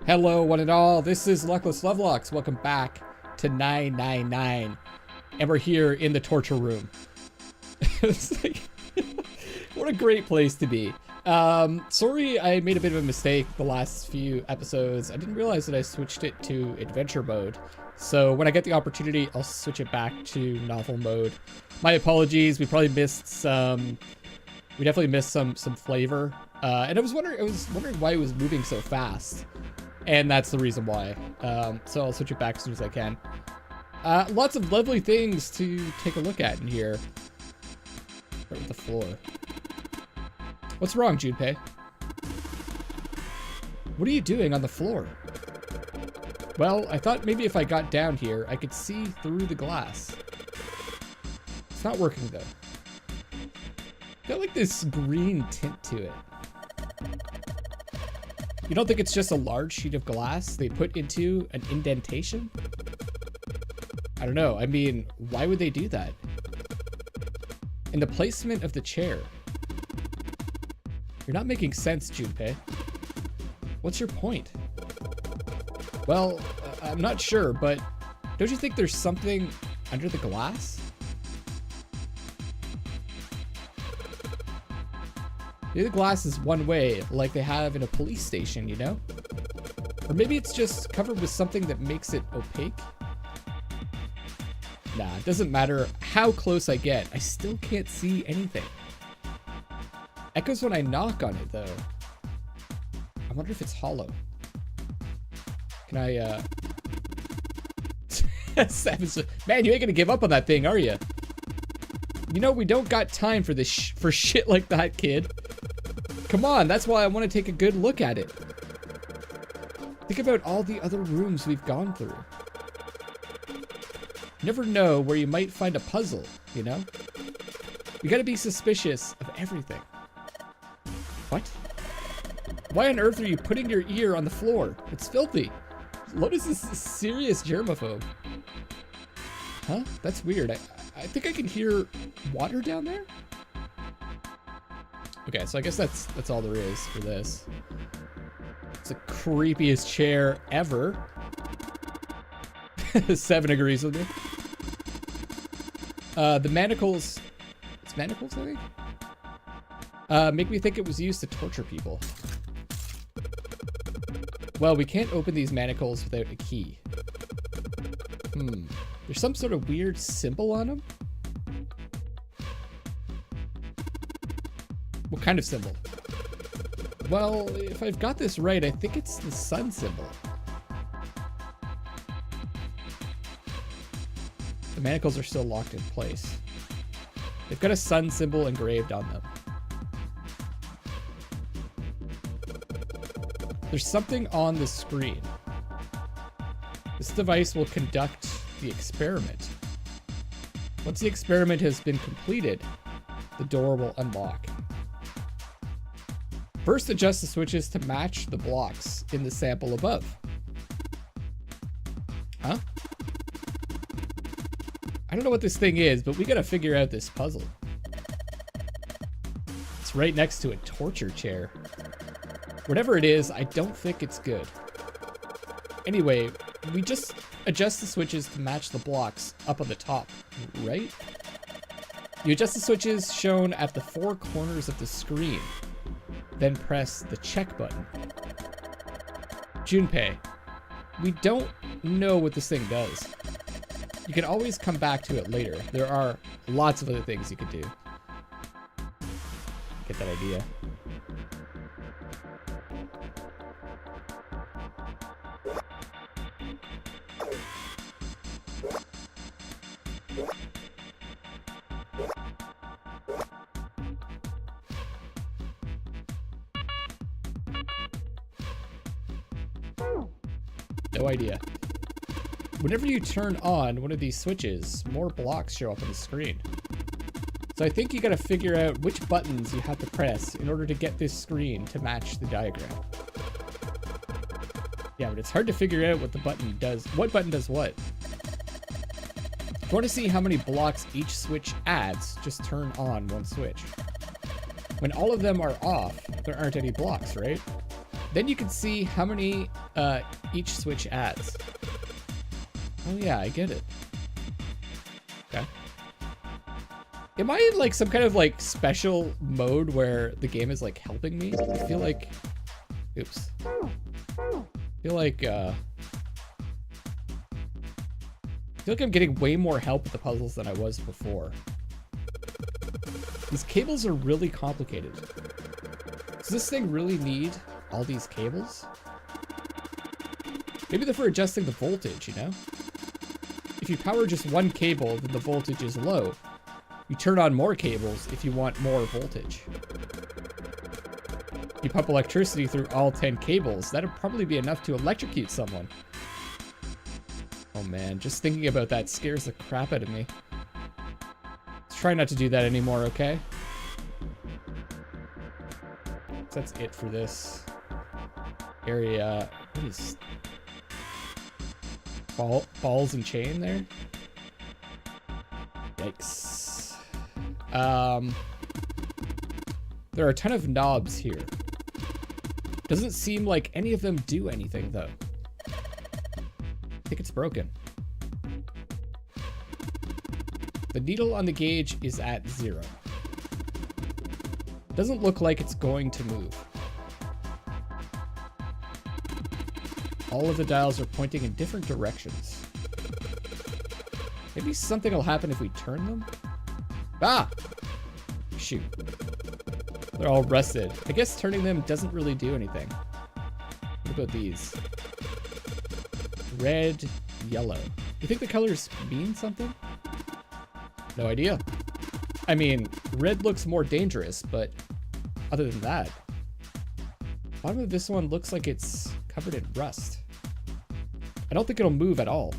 Hello, one and all. This is Luckless Lovelocks. Welcome back to 999. And we're here in the torture room. It's like, what a great place to be. Sorry, I made a bit of a mistake the last few episodes. I didn't realize that I switched it to adventure mode. So when I get the opportunity, I'll switch it back to novel mode. My apologies. We probably missed some. We definitely missed some flavor. And I was wondering why it was moving so fast. And that's the reason why. So I'll switch it back as soon as I can. Lots of lovely things to take a look at in here. Start with the floor. What's wrong, Junpei? What are you doing on the floor? Well, I thought maybe if I got down here, I could see through the glass. It's not working though. Got like this green tint to it. You don't think it's just a large sheet of glass they put into an indentation? I don't know. I mean, why would they do that? And the placement of the chair. You're not making sense, Junpei. What's your point? Well, I'm not sure, but don't you think there's something under the glass? Maybe the glass is one way, like they have in a police station, you know? Or maybe it's just covered with something that makes it opaque? Nah, it doesn't matter how close I get, I still can't see anything. Echoes when I knock on it, though. I wonder if it's hollow. Can I, Man, you ain't gonna give up on that thing, are you? You know, we don't got time for this for shit like that, kid. Come on, that's why I want to take a good look at it. Think about all the other rooms we've gone through. You never know where you might find a puzzle, you know? You gotta be suspicious of everything. What? Why on earth are you putting your ear on the floor? It's filthy. Lotus is a serious germaphobe. Huh? That's weird. I think I can hear water down there? Okay, so I guess that's all there is for this. It's the creepiest chair ever. 7 agrees with me. The manacles... It's manacles, I think? Make me think it was used to torture people. Well, we can't open these manacles without a key. There's some sort of weird symbol on them? What kind of symbol? Well, if I've got this right, I think it's the sun symbol. The manacles are still locked in place. They've got a sun symbol engraved on them. There's something on the screen. This device will conduct the experiment. Once the experiment has been completed, the door will unlock. First, adjust the switches to match the blocks in the sample above. Huh? I don't know what this thing is, but we gotta figure out this puzzle. It's right next to a torture chair. Whatever it is, I don't think it's good. Anyway, we just adjust the switches to match the blocks up on the top, right? You adjust the switches shown at the 4 corners of the screen. Then press the check button. Junpei, we don't know what this thing does. You can always come back to it later. There are lots of other things you could do. Get that idea. No idea. Whenever you turn on one of these switches, more blocks show up on the screen. So I think you gotta figure out which buttons you have to press in order to get this screen to match the diagram. Yeah, but it's hard to figure out what the button does. What button does what? If you want to see how many blocks each switch adds, just turn on one switch. When all of them are off, there aren't any blocks, right? Then you can see how many each switch adds. Oh yeah, I get it. Okay. Am I in like some kind of like special mode where the game is like helping me? I feel like, oops. I feel like I'm getting way more help with the puzzles than I was before. These cables are really complicated. Does this thing really need all these cables? Maybe they're for adjusting the voltage, you know? If you power just one cable, then the voltage is low. You turn on more cables if you want more voltage. You pump electricity through all 10 cables. That'd probably be enough to electrocute someone. Oh man, just thinking about that scares the crap out of me. Let's try not to do that anymore, okay? So that's it for this area. What is balls and chain there? Yikes. There are a ton of knobs here. Doesn't seem like any of them do anything though. I think it's broken. The needle on the gauge is at 0. Doesn't look like it's going to move. All of the dials are pointing in different directions. Maybe something will happen if we turn them? Ah! Shoot. They're all rusted. I guess turning them doesn't really do anything. What about these? Red, yellow. You think the colors mean something? No idea. I mean, red looks more dangerous, but other than that, bottom of this one looks like it's covered in rust. I don't think it'll move at all.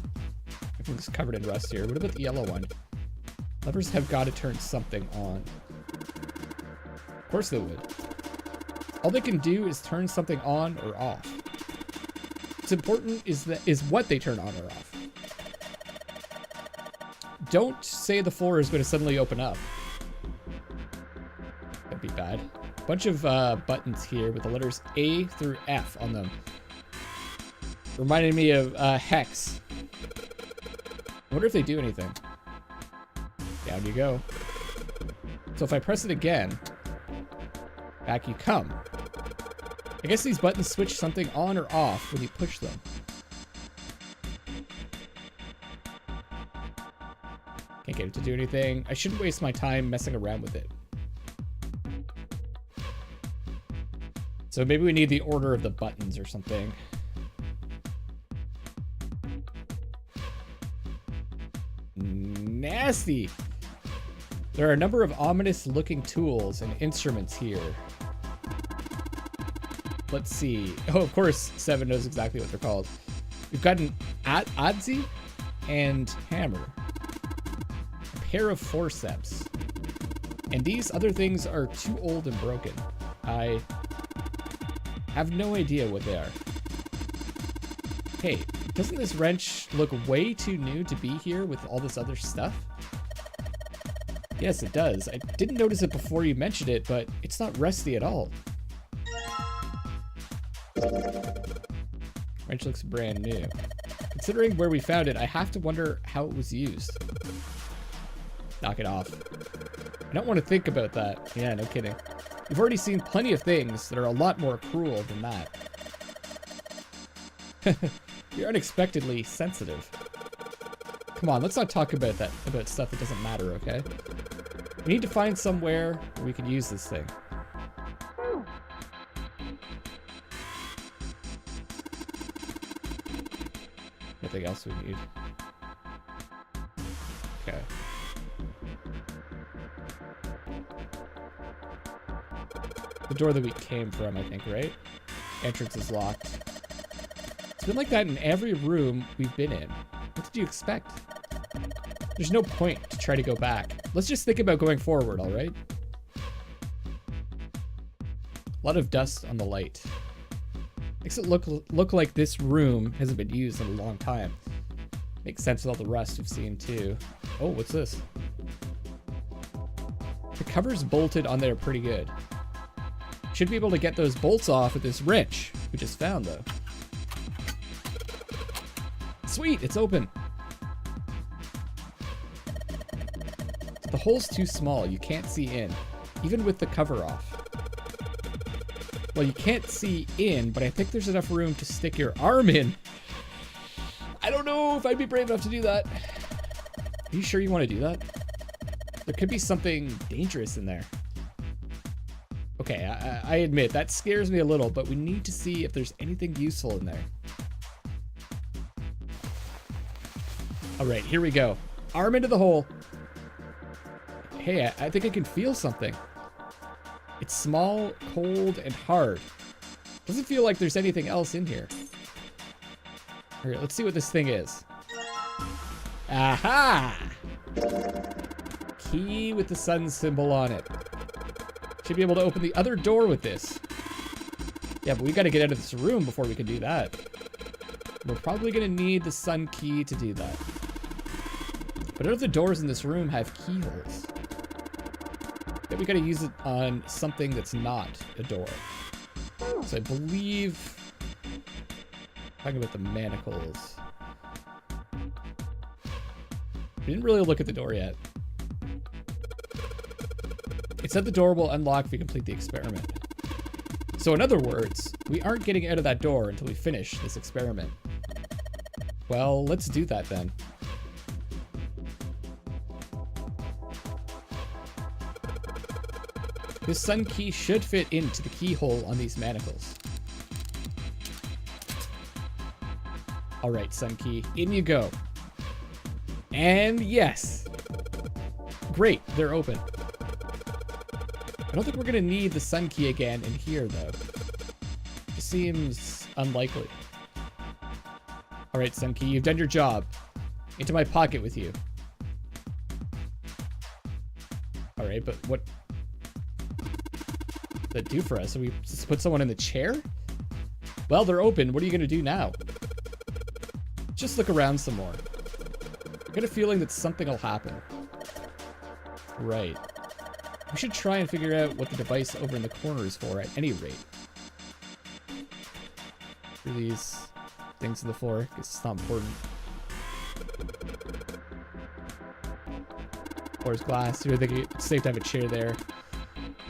Everything's covered in rust here. What about the yellow one? Levers have got to turn something on. Of course they would. All they can do is turn something on or off. What's important is what they turn on or off. Don't say the floor is going to suddenly open up. That'd be bad. A bunch of buttons here with the letters A through F on them. Reminded me of Hex. I wonder if they do anything. Down you go. So if I press it again, back you come. I guess these buttons switch something on or off when you push them. Can't get it to do anything. I shouldn't waste my time messing around with it. So maybe we need the order of the buttons or something. Nasty! There are a number of ominous looking tools and instruments here. Let's see. Oh, of course, Seven knows exactly what they're called. We've got an ABZU and hammer. A pair of forceps. And these other things are too old and broken. I have no idea what they are. Hey, doesn't this wrench look way too new to be here with all this other stuff? Yes, it does. I didn't notice it before you mentioned it, but it's not rusty at all. Wrench looks brand new. Considering where we found it, I have to wonder how it was used. Knock it off. I don't want to think about that. Yeah, no kidding. You've already seen plenty of things that are a lot more cruel than that. You're unexpectedly sensitive. Come on, let's not talk about that, about stuff that doesn't matter, okay? We need to find somewhere where we can use this thing. Nothing else we need. Okay. The door that we came from, I think, right? Entrance is locked. It's been like that in every room we've been in. What did you expect? There's no point to try to go back. Let's just think about going forward, all right? A lot of dust on the light. Makes it look like this room hasn't been used in a long time. Makes sense with all the rust we've seen too. Oh, what's this? The cover's bolted on there pretty good. Should be able to get those bolts off with this wrench we just found, though. Sweet, it's open. The hole's too small. You can't see in, even with the cover off. Well, you can't see in, but I think there's enough room to stick your arm in. I don't know if I'd be brave enough to do that. Are you sure you want to do that? There could be something dangerous in there. Okay, I admit, that scares me a little, but we need to see if there's anything useful in there. All right, here we go. Arm into the hole. Hey, I think I can feel something. It's small, cold, and hard. Doesn't feel like there's anything else in here. All right, let's see what this thing is. Aha! Key with the sun symbol on it. Should be able to open the other door with this. Yeah, but we got to get out of this room before we can do that. We're probably going to need the sun key to do that. But none of the doors in this room have keyholes. Then we got to use it on something that's not a door. So I believe... Talking about the manacles. We didn't really look at the door yet. It said the door will unlock if we complete the experiment. So in other words, we aren't getting out of that door until we finish this experiment. Well, let's do that then. This sun key should fit into the keyhole on these manacles. All right, sun key, in you go. And yes. Great, they're open. I don't think we're gonna need the sun key again in here though. It seems unlikely. All right, sun key, you've done your job. Into my pocket with you. All right, but what does that do for us? So we just put someone in the chair? Well, they're open. What are you gonna do now? Just look around some more. I got a feeling that something will happen. Right. We should try and figure out what the device over in the corner is for at any rate. For these things on the floor, I guess it's not important. Floor's glass. You think it's safe to have a chair there.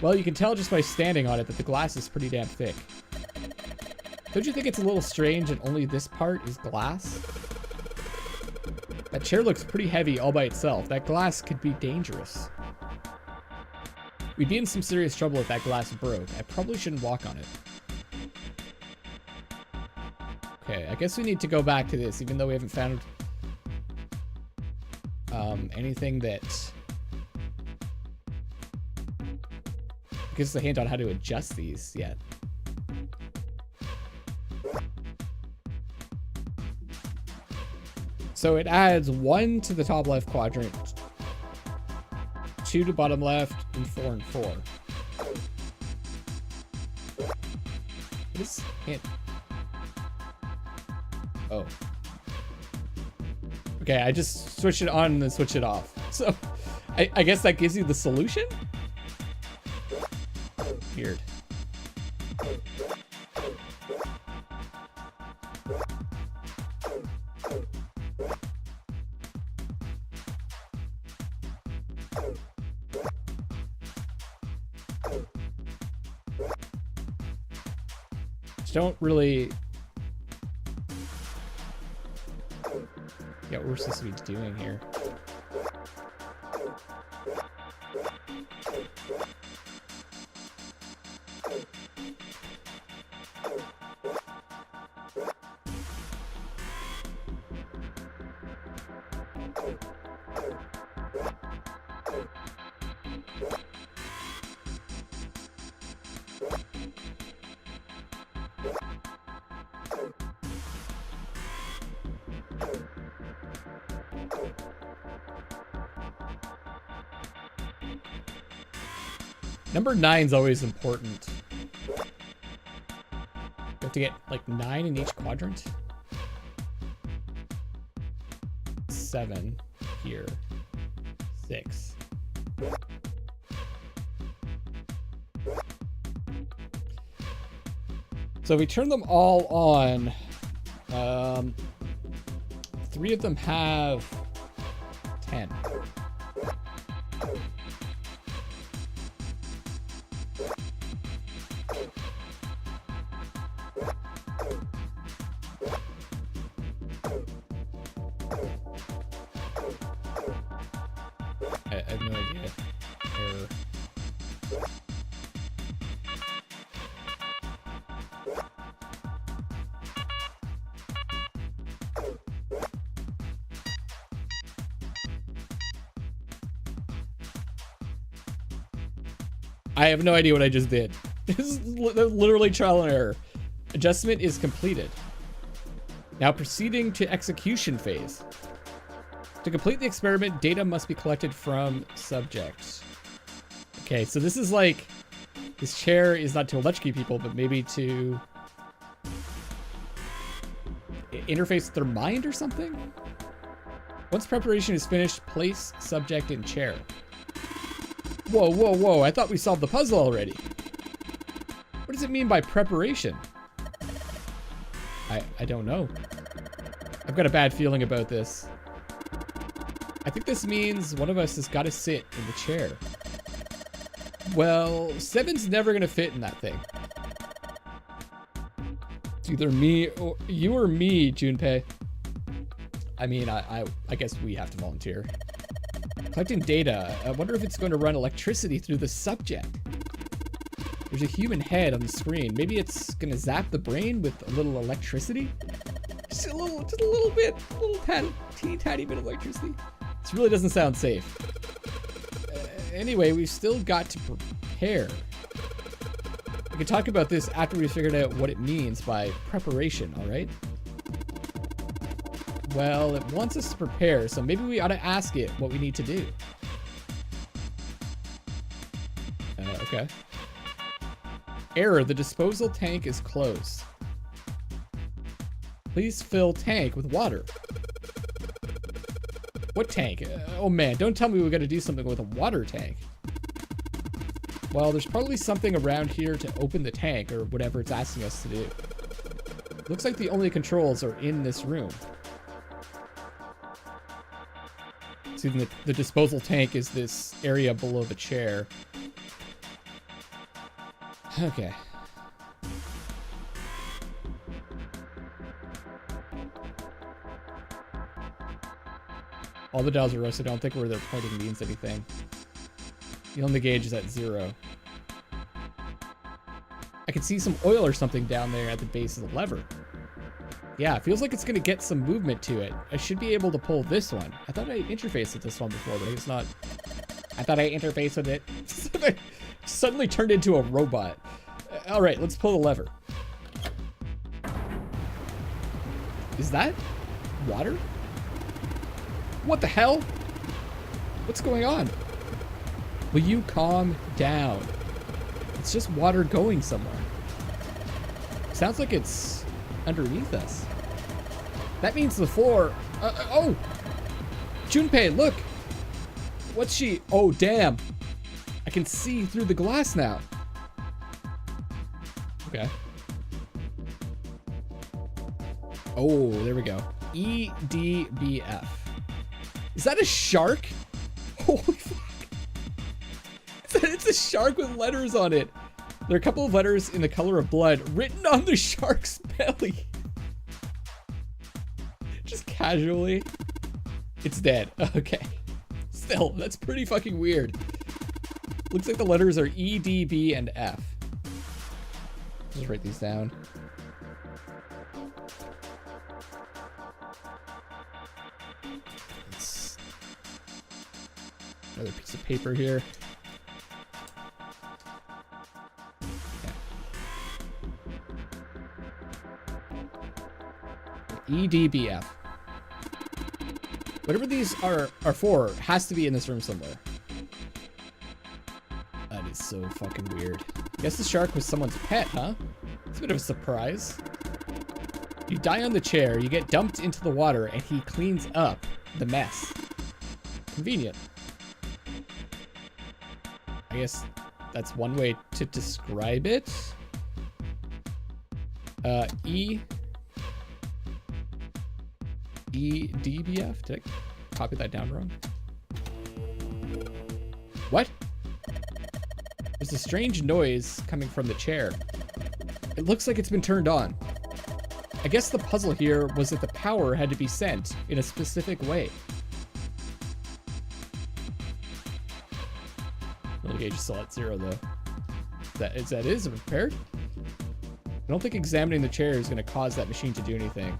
Well, you can tell just by standing on it that the glass is pretty damn thick. Don't you think it's a little strange that only this part is glass? That chair looks pretty heavy all by itself. That glass could be dangerous. We'd be in some serious trouble if that glass broke. I probably shouldn't walk on it. Okay, I guess we need to go back to this, even though we haven't found anything that gives us a hint on how to adjust these yet. So it adds 1 to the top left quadrant, 2 to bottom left, and 4 and 4. What is hint? Oh. Okay, I just switched it on and then switched it off. So I guess that gives you the solution? Weird. Don't really get what we're supposed to be doing here. Number 9's always important. You have to get like 9 in each quadrant. 7 here. 6. So we turn them all on. 3 of them have 10. I have no idea. Error. I have no idea what I just did. This is literally trial and error. Adjustment is completed. Now proceeding to execution phase. To complete the experiment, data must be collected from subjects. Okay, so this is like, this chair is not to electrocute people, but maybe to interface with their mind or something? Once preparation is finished, place subject in chair. Whoa, whoa, whoa, I thought we solved the puzzle already. What does it mean by preparation? I don't know. I've got a bad feeling about this. I think this means one of us has got to sit in the chair. Well, 7's never gonna fit in that thing. It's either me or you or me, Junpei. I mean, I guess we have to volunteer. Collecting data. I wonder if it's going to run electricity through the subject. There's a human head on the screen. Maybe it's gonna zap the brain with a little electricity. Just a little bit, a little tiny bit of electricity. This really doesn't sound safe. Anyway, we've still got to prepare. We can talk about this after we figured out what it means by preparation, all right? Well, it wants us to prepare, so maybe we ought to ask it what we need to do. Okay. Error, the disposal tank is closed. Please fill tank with water. What tank? Oh man, don't tell me we gotta do something with a water tank. Well, there's probably something around here to open the tank or whatever it's asking us to do. Looks like the only controls are in this room. See, the disposal tank is this area below the chair. Okay. All the dials are rusted. I don't think where they're pointing means anything. The only gauge is at 0. I can see some oil or something down there at the base of the lever. Yeah, it feels like it's gonna get some movement to it. I should be able to pull this one. I thought I interfaced with this one before, but it's not. I thought I interfaced with it. Suddenly turned into a robot. All right, let's pull the lever. Is that water? What the hell? What's going on? Will you calm down? It's just water going somewhere. Sounds like it's underneath us. That means the floor. Oh! Junpei, look! What's she? Oh, damn. I can see through the glass now. Okay. Oh, there we go. EDBF. Is that a shark? Holy fuck. It's a shark with letters on it. There are a couple of letters in the color of blood written on the shark's belly. Just casually. It's dead. Okay. Still, that's pretty fucking weird. Looks like the letters are E, D, B, and F. Just write these down. It's another piece of paper here. EDBF. Whatever these are for has to be in this room somewhere. That is so fucking weird. Guess the shark was someone's pet, huh? It's a bit of a surprise. You die on the chair, you get dumped into the water, and he cleans up the mess. Convenient. I guess that's one way to describe it. EDBF? Did I copy that down wrong? What? There's a strange noise coming from the chair. It looks like it's been turned on. I guess the puzzle here was that the power had to be sent in a specific way. Well, the gauge is still at 0 though. That is repaired? I don't think examining the chair is going to cause that machine to do anything.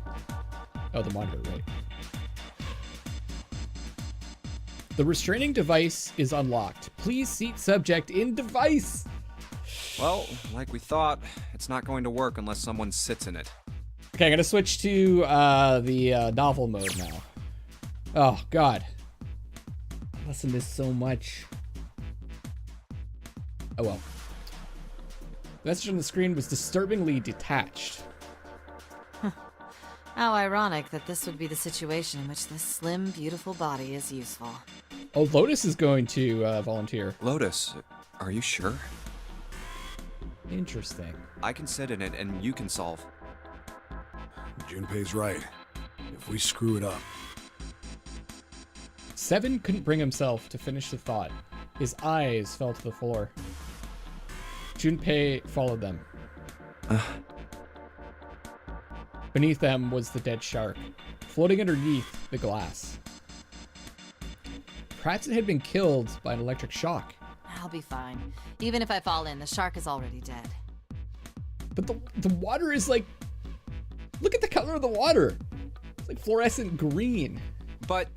Oh, the monitor, right. The restraining device is unlocked. Please seat subject in device. Well, like we thought, it's not going to work unless someone sits in it. Okay, I'm going to switch to the novel mode now. Oh, God. I listen to this so much. Oh, well. The message on the screen was disturbingly detached. How ironic that this would be the situation in which this slim, beautiful body is useful. Oh, Lotus is going to volunteer. Lotus, are you sure? Interesting. I can sit in it and you can solve. Junpei's right. If we screw it up... Seven couldn't bring himself to finish the thought. His eyes fell to the floor. Junpei followed them. Beneath them was the dead shark, floating underneath the glass. Perhaps it had been killed by an electric shock. I'll be fine. Even if I fall in, the shark is already dead. But the water is like... Look at the color of the water. It's like fluorescent green. But...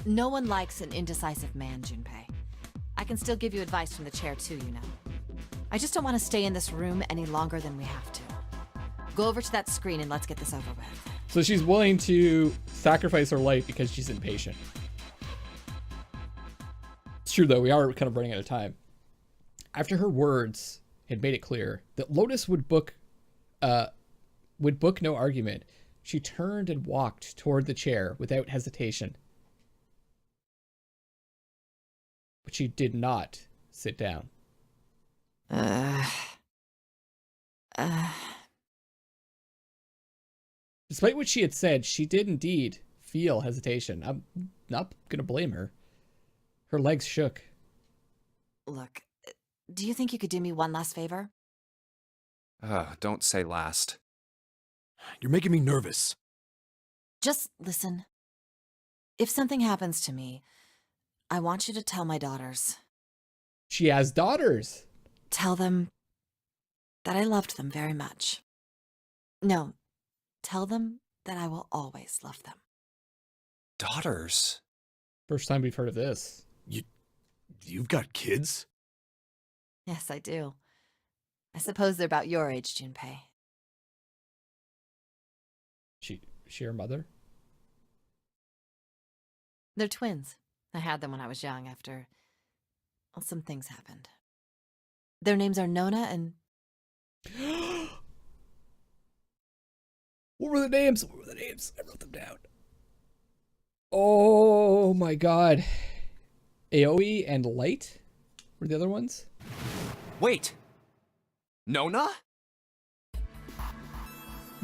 No one likes an indecisive man, Junpei. I can still give you advice from the chair too, you know. I just don't want to stay in this room any longer than we have to. Go over to that screen and let's get this over with. So she's willing to sacrifice her life because she's impatient. It's true though, we are kind of running out of time. After her words had made it clear that Lotus would book no argument, she turned and walked toward the chair without hesitation. But she did not sit down. Despite what she had said, she did indeed feel hesitation. I'm not gonna blame her. Her legs shook. Look, do you think you could do me one last favor? Don't say last. You're making me nervous. Just listen. If something happens to me, I want you to tell my daughters. She has daughters. Tell them that I loved them very much. No, tell them that I will always love them. Daughters? First time we've heard of this. You've got kids? Yes, I do. I suppose they're about your age, Junpei. She her mother? They're twins. I had them when I was young after... Well, some things happened. Their names are Nona and... What were the names? What were the names? I wrote them down. Oh my god. Aoi and Light were the other ones? Wait! Nona?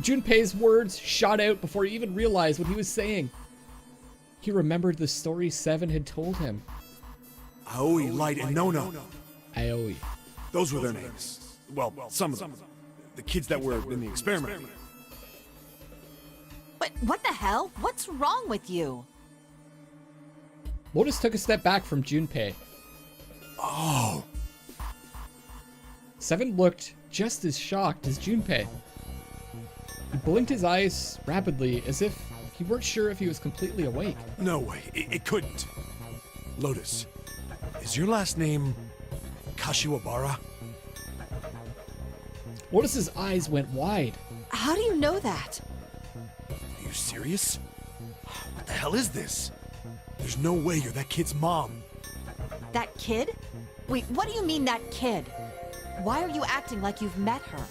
Junpei's words shot out before he even realized what he was saying. He remembered the story Seven had told him. Aoi, Light, and Nona. Aoi. Those were their names. Well, some of them. The kids that were in the experiment. But what the hell? What's wrong with you? Lotus took a step back from Junpei. Oh. Seven looked just as shocked as Junpei. He blinked his eyes rapidly as if he weren't sure if he was completely awake. No way. It couldn't. Lotus, is your last name Kashiwabara? Lotus's eyes went wide. How do you know that? Are you serious? What the hell is this? There's no way you're that kid's mom. That kid? Wait, what do you mean that kid? Why are you acting like you've met her?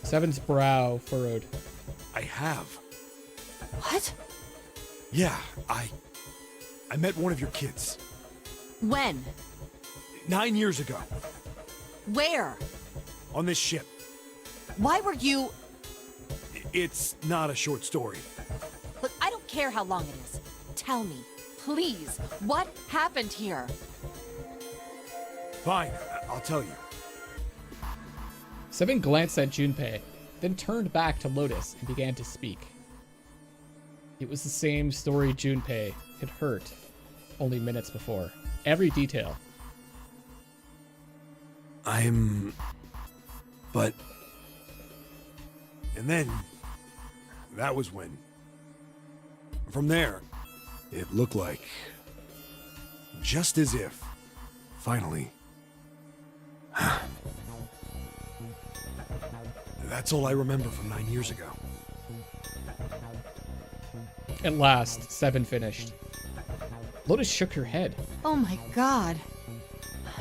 Seven's brow furrowed. I have. What? Yeah, I met one of your kids. When? 9 years ago. Where? On this ship. Why were you... It's not a short story. Look, I don't care how long it is. Tell me, please, what happened here? Fine, I'll tell you. Seven glanced at Junpei, then turned back to Lotus and began to speak. It was the same story Junpei had heard only minutes before. Every detail. But... And then... That was when... From there, it looked like... Just as if... Finally... That's all I remember from 9 years ago. At last, Seven finished. Lotus shook her head. Oh my god.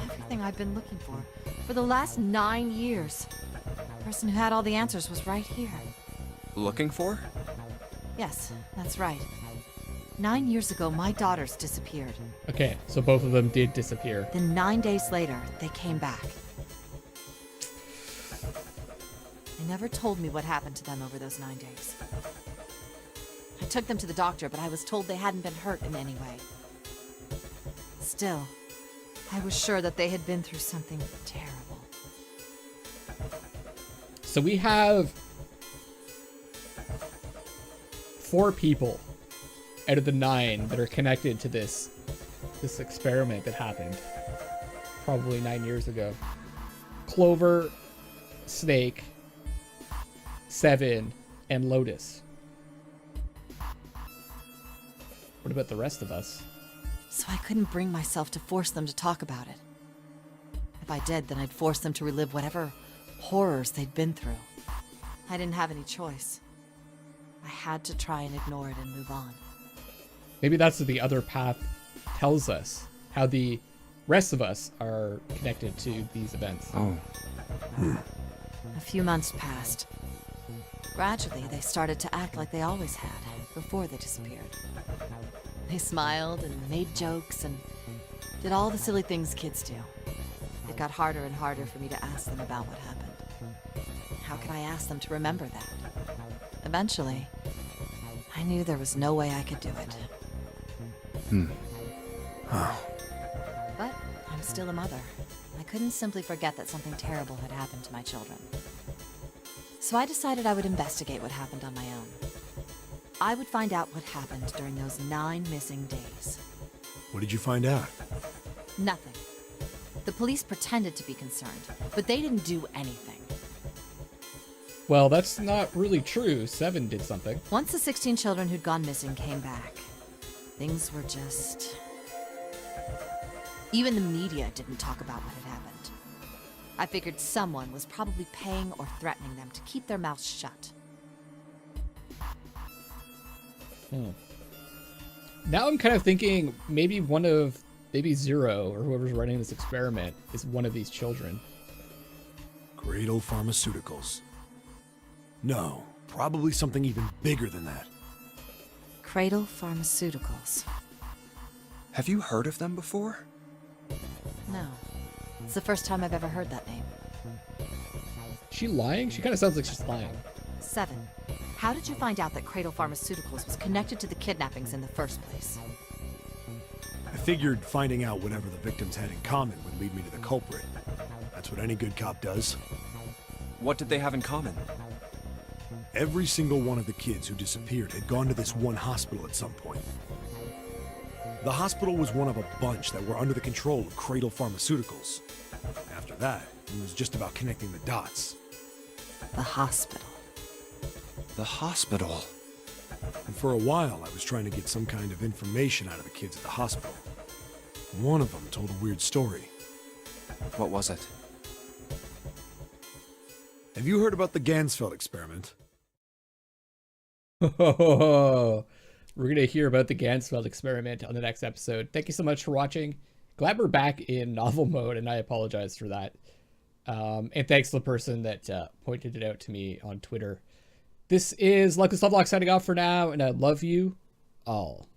Everything I've been looking for the last 9 years. The person who had all the answers was right here. Looking for? Yes, that's right. 9 years ago, my daughters disappeared. Okay, so both of them did disappear. Then 9 days later, they came back. They never told me what happened to them over those 9 days. I took them to the doctor, but I was told they hadn't been hurt in any way. Still, I was sure that they had been through something terrible. So we have 4 people out of the 9 that are connected to this experiment that happened probably 9 years ago. Clover, Snake, Seven, and Lotus. What about the rest of us? So I couldn't bring myself to force them to talk about it. If I did, then I'd force them to relive whatever horrors they'd been through. I didn't have any choice. I had to try and ignore it and move on. Maybe that's what the other path tells us. How the rest of us are connected to these events. Oh. A few months passed. Gradually, they started to act like they always had, before they disappeared. They smiled and made jokes and did all the silly things kids do. It got harder and harder for me to ask them about what happened. How could I ask them to remember that? Eventually, I knew there was no way I could do it. But I'm still a mother. I couldn't simply forget that something terrible had happened to my children. So I decided I would investigate what happened on my own. I would find out what happened during those 9 missing days. What did you find out? Nothing. The police pretended to be concerned, but they didn't do anything. Well, that's not really true. Seven did something. Once the 16 children who'd gone missing came back, things were just... Even the media didn't talk about what had happened. I figured someone was probably paying or threatening them to keep their mouths shut. Now I'm kind of thinking maybe one of ABZU or whoever's running this experiment is one of these children. Cradle Pharmaceuticals. No, probably something even bigger than that. Cradle Pharmaceuticals. Have you heard of them before? No. It's the first time I've ever heard that name. Is she lying? She kind of sounds like she's lying. 7. How did you find out that Cradle Pharmaceuticals was connected to the kidnappings in the first place? I figured finding out whatever the victims had in common would lead me to the culprit. That's what any good cop does. What did they have in common? Every single one of the kids who disappeared had gone to this one hospital at some point. The hospital was one of a bunch that were under the control of Cradle Pharmaceuticals. After that, it was just about connecting the dots. The hospital. The hospital. And for a while, I was trying to get some kind of information out of the kids at the hospital. One of them told a weird story. What was it? Have you heard about the Gansfeld experiment? We're going to hear about the Gansfeld experiment on the next episode. Thank you so much for watching. Glad we're back in novel mode, and I apologize for that. And thanks to the person that pointed it out to me on Twitter. This is Luckless Lovelocks signing off for now, and I love you all.